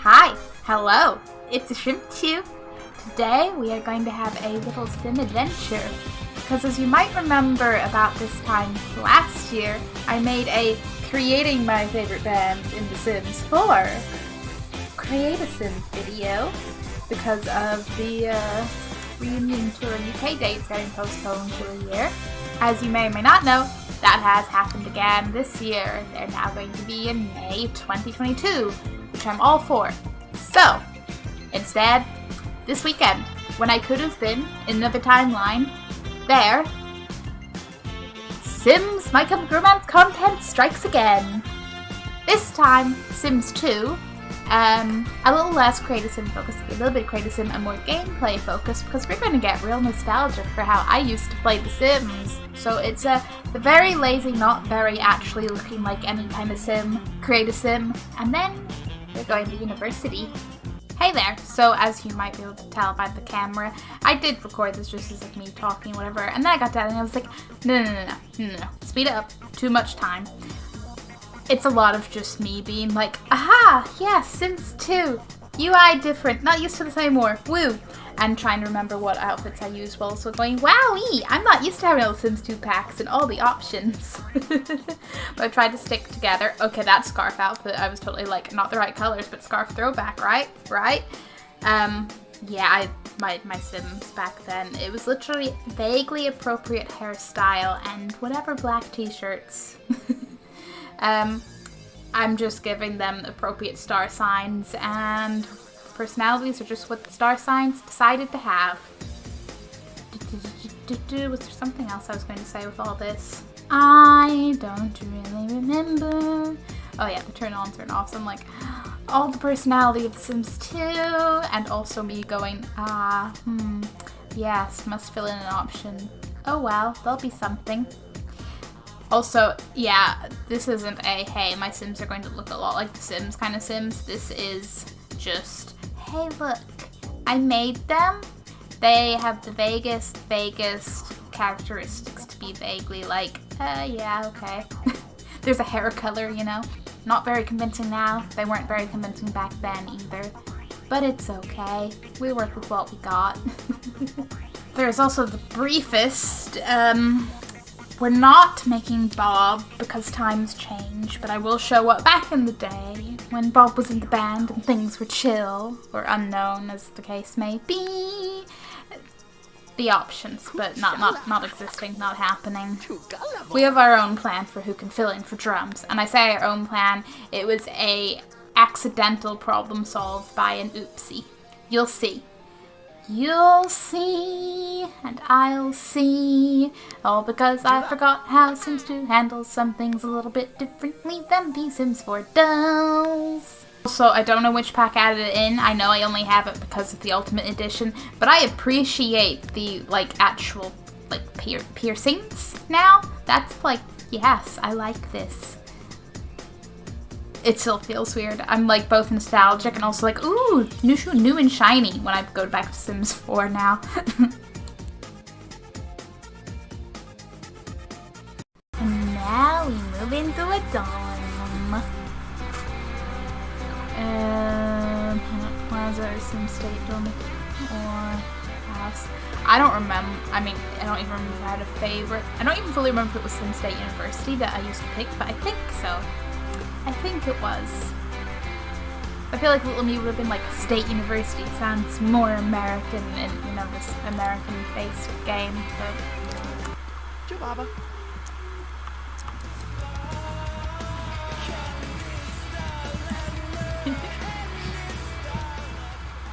Hi, hello, it's Shrimpchu. Today we are going to have a little sim adventure. Because as you might remember about this time last year, I made a creating my favorite band in The Sims 4 Create a Sim video because of the reunion tour UK dates getting postponed to a year. As you may or may not know, that has happened again this year. They're now going to be in May 2022, which I'm all for. So, instead, this weekend, when I could have been in another timeline, there, Sims My Chemical Romance content strikes again. This time, Sims 2, a little less Create a Sim focused, a little bit Create a Sim and more gameplay focused, because we're going to get real nostalgic for how I used to play The Sims. So it's a very lazy, not very actually looking like any kind of sim, Create a Sim, and then we're going to university. Hey there! So as you might be able to tell by the camera, I did record this just as like me talking, whatever, and then I got down and I was like, no, speed it up, too much time. It's a lot of just me being like, aha, yeah, Sims 2, UI different, not used to the same war, woo, and trying to remember what outfits I use while also going, wowee, I'm not used to having all the Sims 2 packs and all the options. But I tried to stick together. Okay, that scarf outfit, I was totally like, not the right colors, but scarf throwback, right? Yeah, my Sims back then, it was literally vaguely appropriate hairstyle and whatever black t-shirts. I'm just giving them appropriate star signs, and personalities are just what the star signs decided to have. Was there something else I was going to say with all this? I don't really remember. Oh yeah, the turn on, turn off. So I'm like, all the personality of The Sims 2, and also me going, yes, must fill in an option. Oh well, there'll be something. Also, yeah, this isn't a, hey, my Sims are going to look a lot like The Sims kind of Sims. This is just, hey, look, I made them. They have the vaguest characteristics to be vaguely like, yeah, okay. There's a hair color, you know. Not very convincing now. They weren't very convincing back then either. But it's okay. We work with what we got. There's also the briefest, we're not making Bob because times change, but I will show what back in the day, when Bob was in the band and things were chill, or unknown as the case may be, the options, but not existing, not happening. We have our own plan for who can fill in for drums, and I say our own plan, it was a accidental problem solved by an oopsie. You'll see. You'll see, and I'll see, all because I forgot how Sims 2 handles some things a little bit differently than the Sims 4 does. Also, I don't know which pack added it in. I know I only have it because of the Ultimate Edition, but I appreciate the, like, actual, like, piercings now. That's like, yes, I like this. It still feels weird. I'm like both nostalgic and also like, ooh, new and shiny when I go back to Sims 4 now. And now we move into a dorm. Plaza or Sim State dorm or house. I don't remember. I mean, I don't even remember if I had a favorite. I don't even fully remember if it was Sim State University that I used to pick, but I think so. I think it was. I feel like Little Me would have been like State University. It sounds more American in, you know, this American-based game, but... Jababa.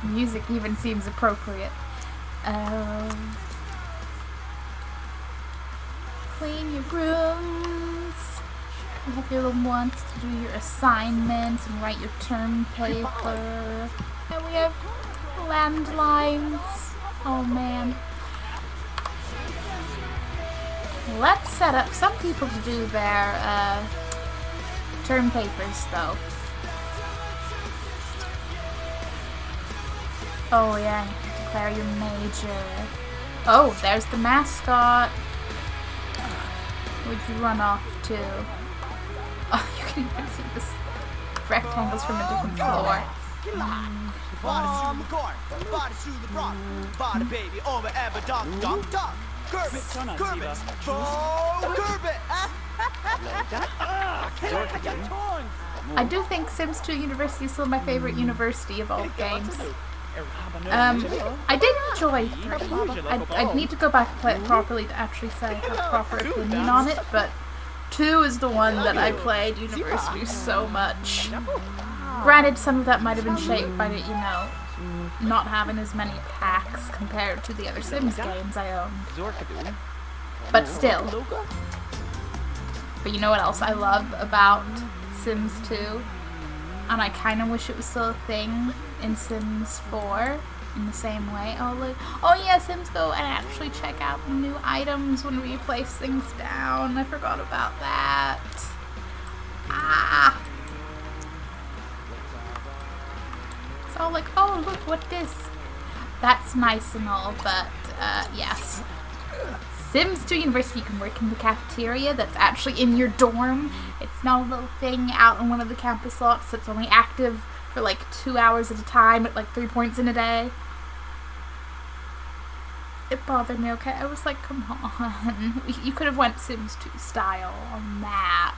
Music even seems appropriate. Clean your rooms. You have your little ones to do your assignments and write your term paper. And we have landlines. Oh man. Let's set up some people to do their term papers though. Oh yeah, you can declare your major. Oh, there's the mascot. Would you run off to? Oh, you can even see this rectangles from a different floor. I do think Sims 2 University is still my favorite university of all games. I did enjoy 3. I'd need to go back and play it properly to actually say I have a proper opinion on it, but 2 is the one that I played University so much. Granted, some of that might have been shaped by, you know, not having as many packs compared to the other Sims games I owned. But still. But you know what else I love about Sims 2? And I kind of wish it was still a thing in Sims 4 in the same way. Oh yeah, Sims Go and actually check out the new items when we place things down. I forgot about that. It's all like, oh look, what this? That's nice and all, but yes. Sims 2 University, you can work in the cafeteria that's actually in your dorm. It's not a little thing out in one of the campus lots that's only active for like 2 hours at a time at like 3 points in a day. It bothered me, okay? I was like, come on. You could have went Sims 2 style on that.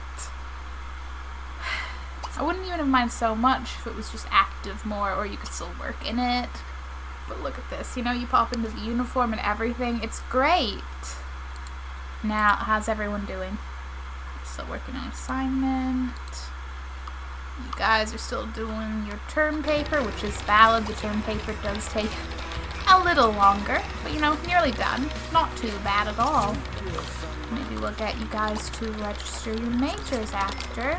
I wouldn't even have minded so much if it was just active more, or you could still work in it. But look at this, you know, you pop into the uniform and everything. It's great. Now, how's everyone doing? Still working on assignment. You guys are still doing your term paper, which is valid. The term paper does take a little longer, but you know, nearly done. Not too bad at all. Maybe we'll get you guys to register your majors after.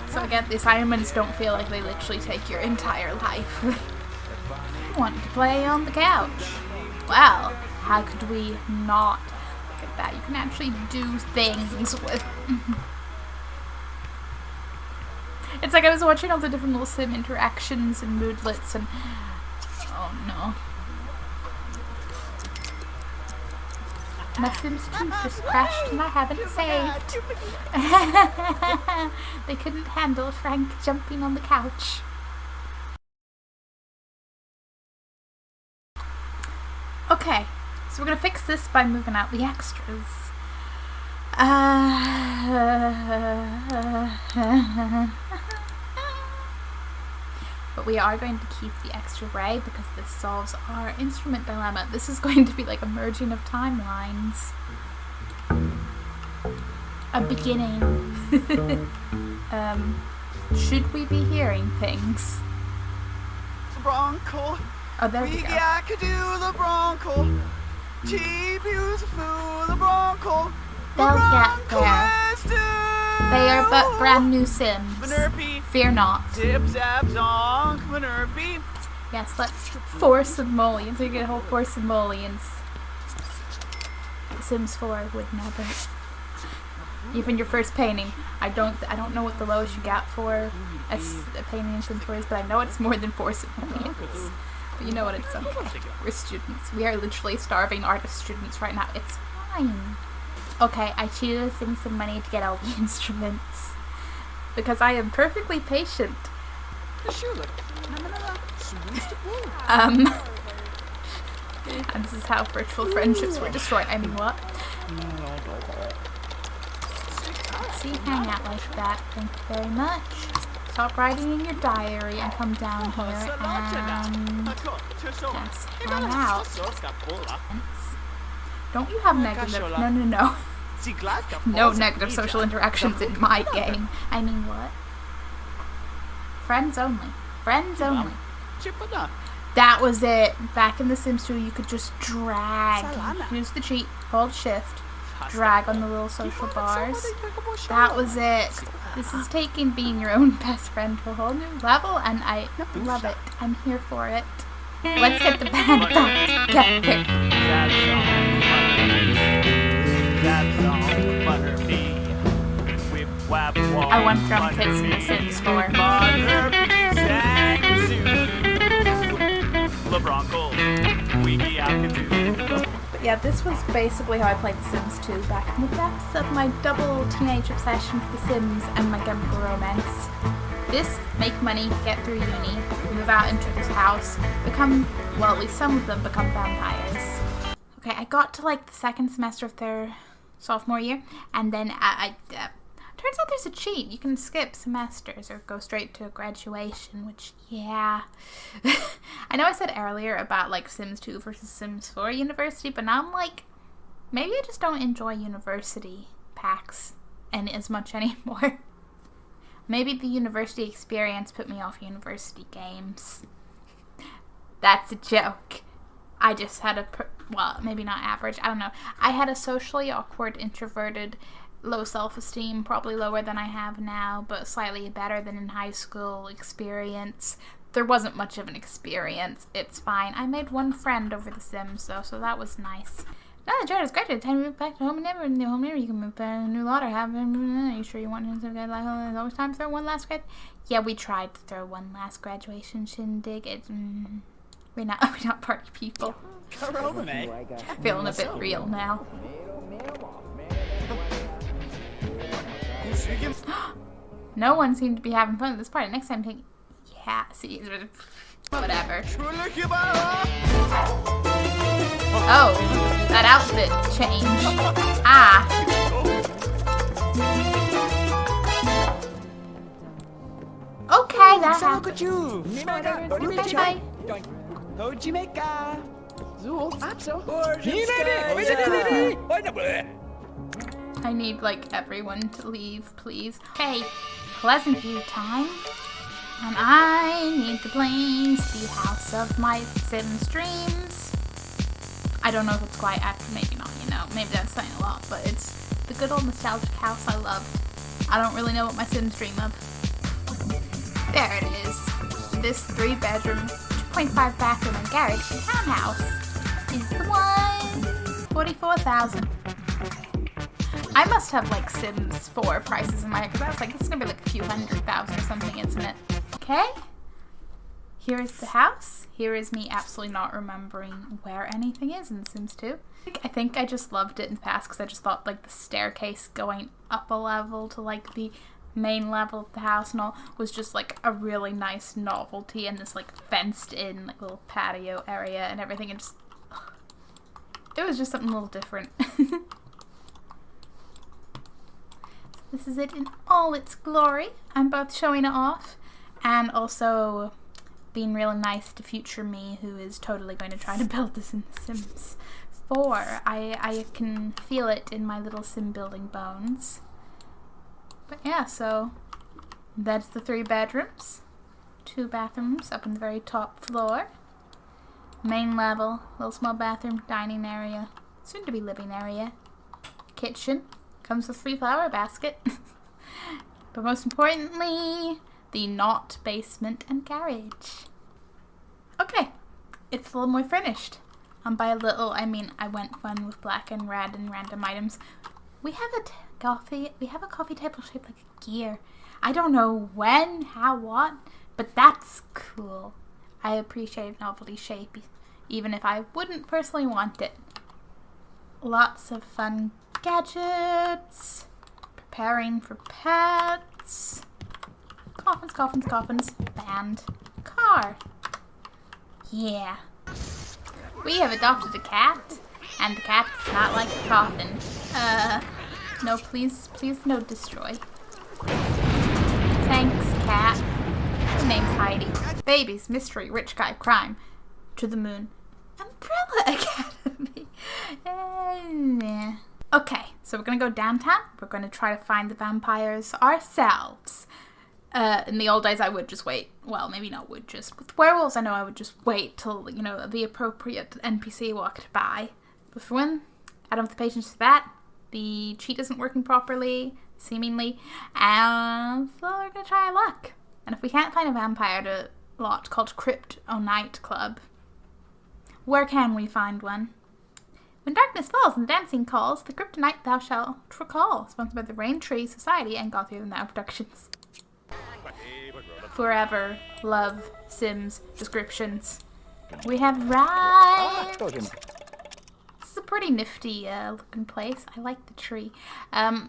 So again, the assignments don't feel like they literally take your entire life. You want to play on the couch? Well, how could we not? Look at that. You can actually do things with... It's like I was watching all the different little sim interactions and moodlets and... Oh no. My Sims 2 just crashed and I haven't saved. They couldn't handle Frank jumping on the couch. Okay, so we're gonna fix this by moving out the extras. But we are going to keep the extra ray because this solves our instrument dilemma. This is going to be like a merging of timelines. A beginning. Should we be hearing things? Bronco. Oh, there we go. I could do the Bronco. Gee, beautiful, the Bronco. They'll get there. They are but brand new Sims. Fear not. Zip zap zonk, Minerpy. Yes, let's force simoleons. We get a whole force simoleons. Sims 4 would never. Even your first painting, I don't know what the lowest you get for a painting in Sims 4 is, but I know it's more than 4 simoleons. But you know what? It's okay. We're students. We are literally starving artist students right now. It's fine. Okay, I cheated Sims some money to get all the instruments. Because I am perfectly patient. And this is how virtual friendships were destroyed. I mean, what? See, hang out like that. Thank you very much. Stop writing in your diary and come down here and just hang out. Don't you have negative? No. No negative social interactions in my game. I mean, what? Friends only. Friends only. That was it. Back in The Sims 2, you could just drag. Use the cheat. Hold shift. Drag on the little social bars. That was it. This is taking being your own best friend to a whole new level, and I love it. I'm here for it. Let's get the band back together. I want drum kits in The Sims 4. But yeah, this was basically how I played The Sims 2 back in the depths of my double teenage obsession with The Sims and my chemical romance. This, make money, get through uni, move out into this house, become, well, at least some of them become vampires. Okay, I got to like the second semester of their sophomore year, and then turns out there's a cheat. You can skip semesters or go straight to graduation, which, yeah. I know I said earlier about like Sims 2 versus Sims 4 university, but now I'm like, maybe I just don't enjoy university packs as much anymore. Maybe the university experience put me off university games. That's a joke. I just had well, maybe not average, I don't know. I had a socially awkward, introverted, low self-esteem, probably lower than I have now, but slightly better than in high school experience. There wasn't much of an experience. It's fine. I made one friend over The Sims, though, so that was nice. Now the child is graduated, time to move back to home and never new home never. You can move back to a new lot or have. Are you sure you want to get like? There's always time to throw one last grad. Yeah, we tried to throw one last graduation shindig. We're not party people. Feeling a bit real now. No one seemed to be having fun at this party. Next time, yeah, see, whatever. Oh, that outfit change. Ah. Okay, that happened. I need, like, everyone to leave, please. Okay, Pleasant View time. And I need to please the house of my Sims dreams. I don't know if it's quite accurate, maybe not, you know. Maybe that's saying a lot, but it's the good old nostalgic house I loved. I don't really know what my Sims dream of. There it is. This 3-bedroom, 2.5 bathroom and garage townhouse is the one. 44,000. I must have like Sims 4 prices in my head, because I was like, it's gonna be like a few $100,000 or something, isn't it? Okay. Here is the house. Here is me absolutely not remembering where anything is in Sims 2. I think I just loved it in the past because I just thought like the staircase going up a level to like the main level of the house and all was just like a really nice novelty, and this like fenced in like little patio area and everything, and just it was just something a little different. This is it in all its glory. I'm both showing it off and also being really nice to future me, who is totally going to try to build this in The Sims 4. I can feel it in my little sim building bones. But yeah, so that's the 3 bedrooms, 2 bathrooms up on the very top floor. Main level, little small bathroom, dining area, soon to be living area, kitchen, comes with free flower basket. But most importantly, the not basement and garage. Okay, it's a little more finished. By a little, I mean I went fun with black and red and random items. We have a coffee table shaped like a gear. I don't know when, how, what, but that's cool. I appreciate novelty shape, even if I wouldn't personally want it. Lots of fun gadgets. Preparing for pets. Coffins. Band. Car. Yeah. We have adopted a cat, and the cat does not like the coffin. No, please no destroy. Thanks, cat. Her name's Heidi. Babies, mystery, rich guy, crime. To the moon. Umbrella Academy. Okay, so we're gonna go downtown. We're gonna try to find the vampires ourselves. In the old days, I would just wait. Well, maybe not would just. With werewolves, I know I would just wait till, you know, the appropriate NPC walked by. But for when I don't have the patience for that, the cheat isn't working properly, seemingly, and so we're gonna try our luck. And if we can't find a vampire at a lot called Crypt O Night Club, where can we find one? When darkness falls and dancing calls, the kryptonite thou shalt recall. Sponsored by the Rain Tree Society and Gothier Than Thou Productions. Forever love Sims descriptions. We have arrived. This is a pretty nifty looking place. I like the tree. I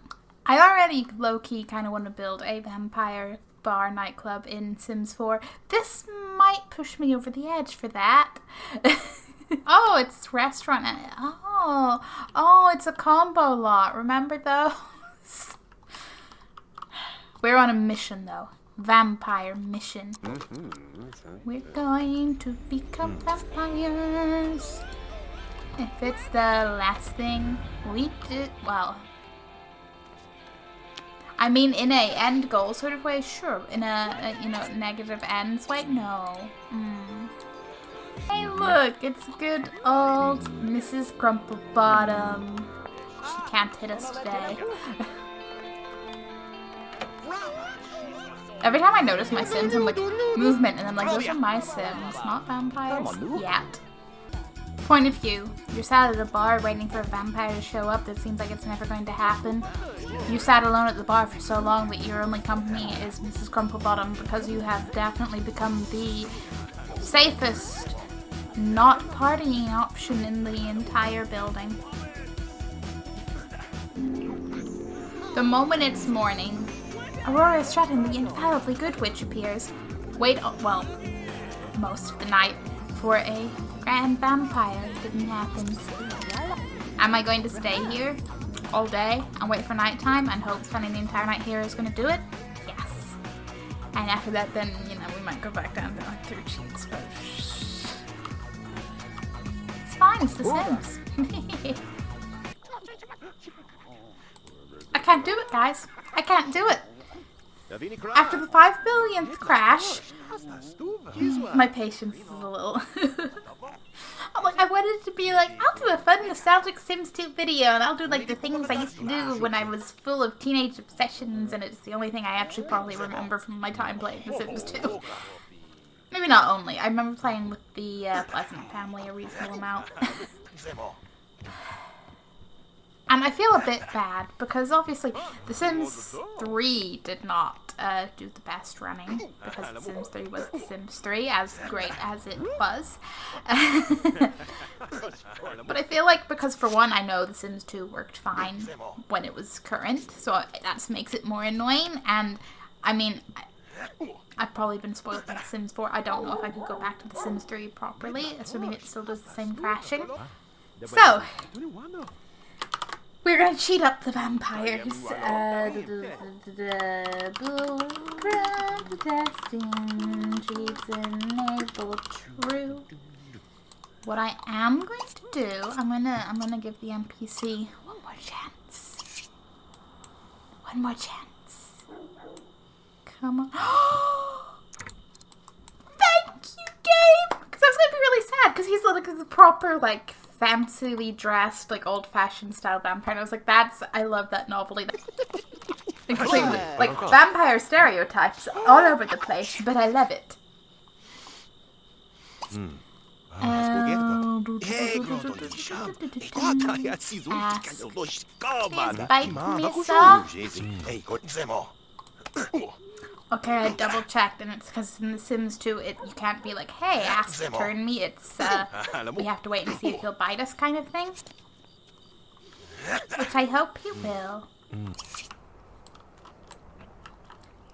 already low-key kind of want to build a vampire bar nightclub in Sims 4. This might push me over the edge for that. Oh, it's restaurant. Oh, it's a combo lot. Remember those? We're on a mission, though. Vampire mission. We're going to become vampires. If it's the last thing we did, well, I mean, in a end goal sort of way, sure. In a you know, negative ends way, no. Hey, look, it's good old Mrs. Crumplebottom. She can't hit us today. Every time I notice my Sims, I'm like, movement, and I'm like, those are my Sims, not vampires yet. Point of view. You're sat at a bar waiting for a vampire to show up that seems like it's never going to happen. You sat alone at the bar for so long that your only company is Mrs. Crumplebottom because you have definitely become the safest not partying option in the entire building. The moment it's morning, Aurora Stratton, the infallibly good witch, appears. Wait, well, most of the night for a grand vampire. Didn't happen. Am I going to stay here all day and wait for nighttime and hope spending the entire night here is going to do it? Yes. And after that, then, you know, we might go back down to like 3 cheats, but it's fine, it's The Sims. I can't do it, guys. I can't do it. After the 5 billionth crash, my patience is a little... I wanted to be like, I'll do a fun nostalgic Sims 2 video, and I'll do like the things I used to do when I was full of teenage obsessions, and it's the only thing I actually probably remember from my time playing The Sims 2. Maybe not only. I remember playing with the Pleasant family a reasonable amount. And I feel a bit bad, because obviously The Sims 3 did not do the best running, because The Sims 3 was The Sims 3, as great as it was. But I feel like, because for one, I know The Sims 2 worked fine when it was current, so that makes it more annoying, and I mean, I've probably been spoiled by The Sims 4. I don't know if I could go back to The Sims 3 properly, assuming it still does the same crashing. So, we're gonna cheat up the vampires. Blueprint testing, cheats enable true. What I am going to do, I'm gonna give the NPC one more chance. One more chance. Come on. Thank you, Gabe! Because I was gonna be really sad, because he's like the proper, like, fancily dressed, like old-fashioned style vampire, and I was like, I love that novelty. Including, like, vampire stereotypes all over the place, but I love it. Okay, I double checked, and it's because in The Sims 2, you can't be like, hey, ask to turn me. It's, we have to wait and see if he'll bite us kind of thing. Which I hope he will.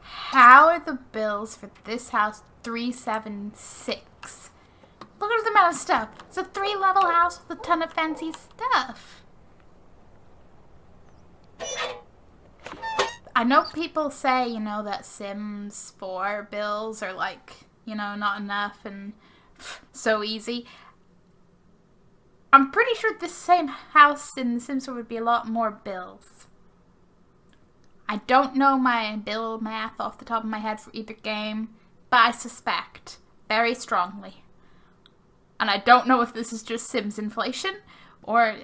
How are the bills for this house 376? Look at the amount of stuff. It's a 3-level house with a ton of fancy stuff. I know people say, you know, that Sims 4 bills are like, you know, not enough and so easy. I'm pretty sure this same house in The Sims 4 would be a lot more bills. I don't know my bill math off the top of my head for either game, but I suspect very strongly. And I don't know if this is just Sims inflation, or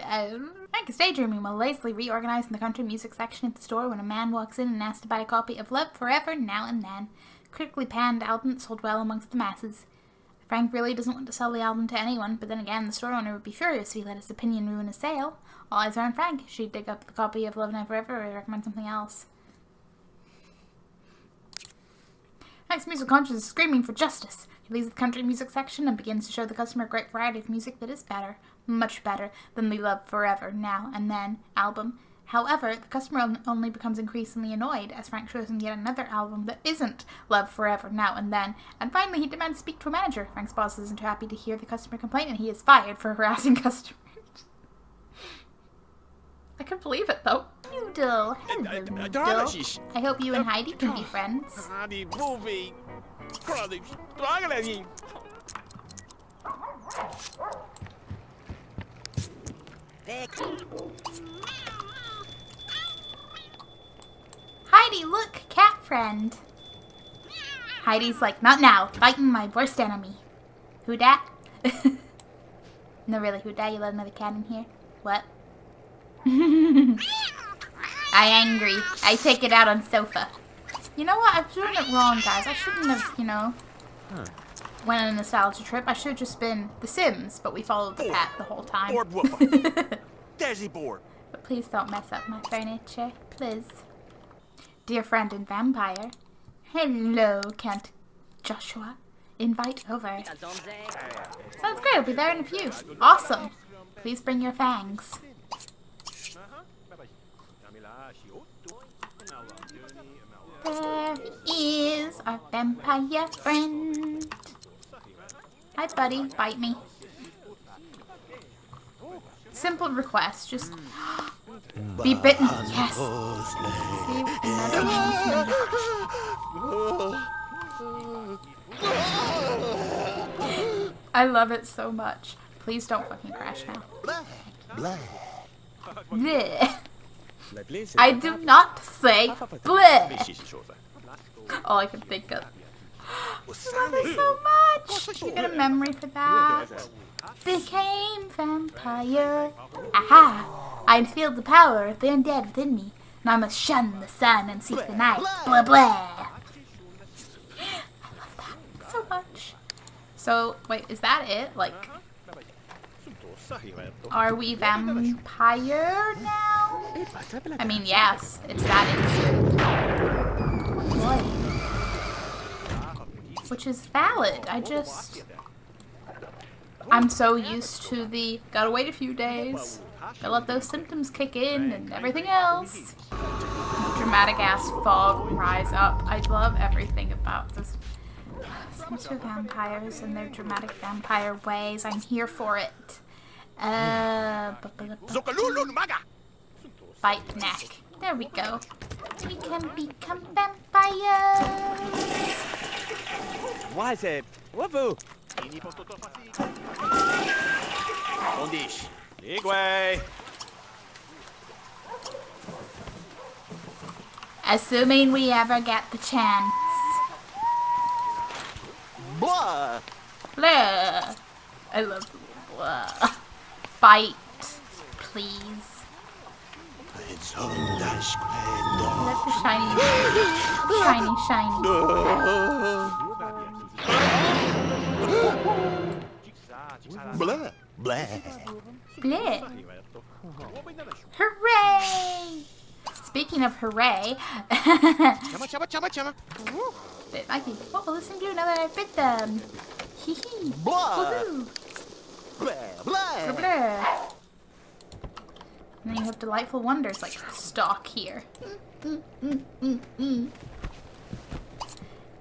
Frank is daydreaming while lazily reorganizing the country music section at the store when a man walks in and asks to buy a copy of Love Forever Now and Then, a critically panned album that sold well amongst the masses. Frank really doesn't want to sell the album to anyone, but then again, the store owner would be furious if he let his opinion ruin a sale. All eyes are on Frank. Should he dig up the copy of Love Now Forever or recommend something else? Frank's music conscience is screaming for justice. He leaves the country music section and begins to show the customer a great variety of music that is better, much better, than the Love Forever Now and Then album. However, the customer only becomes increasingly annoyed as Frank shows him yet another album that isn't Love Forever Now and Then. And finally, he demands to speak to a manager. Frank's boss isn't too happy to hear the customer complain, and he is fired for harassing customers. I can't believe it, though. Noodle. Hello, Noodle. I hope you and Heidi can be friends. Heidi, look! Cat friend! Heidi's like, not now. Fighting my worst enemy. Who dat? No, really, who dat? You let another cat in here? What? I angry. I take it out on sofa. You know what? I'm doing it wrong, guys. I shouldn't have, you know, went on a nostalgia trip. I should have just been The Sims, but we followed the cat the whole time. But please don't mess up my furniture. Please. Dear friend and vampire. Hello, Count Joshua. Invite over. Sounds great. I'll be there in a few. Awesome. Please bring your fangs. There is our vampire friend. Hi, buddy. Bite me. Simple request. Just be bitten. Yes. See, another I love it so much. Please don't fucking crash now. Bleh. I do not say bleh. All I can think of. I love it so much. You get a memory for that. Became vampire. Aha! I feel the power of the undead within me. Now I must shun the sun and seek the night. Blah blah. I love that so much. So wait, is that it? Like, are we vampire now? I mean, yes, it's that instant. Boy. Which is valid. I'm so used to the gotta wait a few days, gotta let those symptoms kick in and everything else. Dramatic ass fog rise up. I love everything about this. Sims are vampires and their dramatic vampire ways. I'm here for it. Bite neck. There we go. We can become vampires. Assuming we ever get the chance. Blah. Blah. I love the blah. Bite, please. Let the shiny. Blah, blah. Blah. Hooray! Speaking of hooray. Bit my feet. Oh, listen to now that I've bit them. Hee hee. Blah. Blah, blah. Blah. And then you have delightful wonders like stalk here.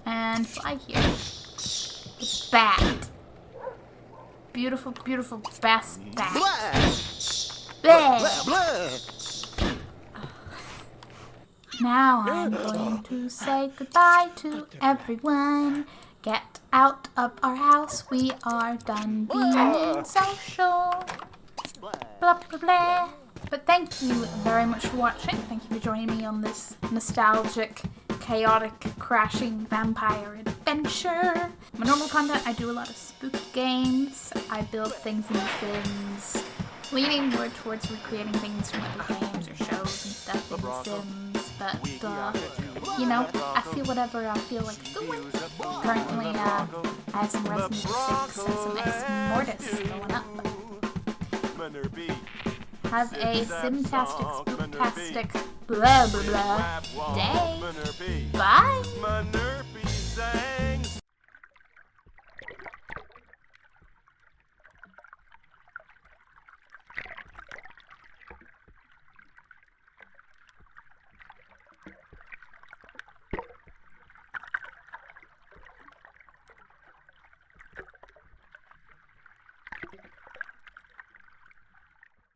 And fly here. The bat. Beautiful, beautiful bass bat. Blah. Blah, blah. Now I'm going to say goodbye to everyone. Get out of our house. We are done being social. Blah, blah, blah. But thank you very much for watching. Thank you for joining me on this nostalgic, chaotic, crashing vampire adventure. My normal content, I do a lot of spooky games. I build things in The Sims, leaning more towards recreating things from other games or shows and stuff in The Sims. But, you know, I feel whatever I feel like doing. Currently, I have some Resident Evil 6 and some Ex Mortis going up. Have a simtastic, spooktastic, blah blah blah day. Bye!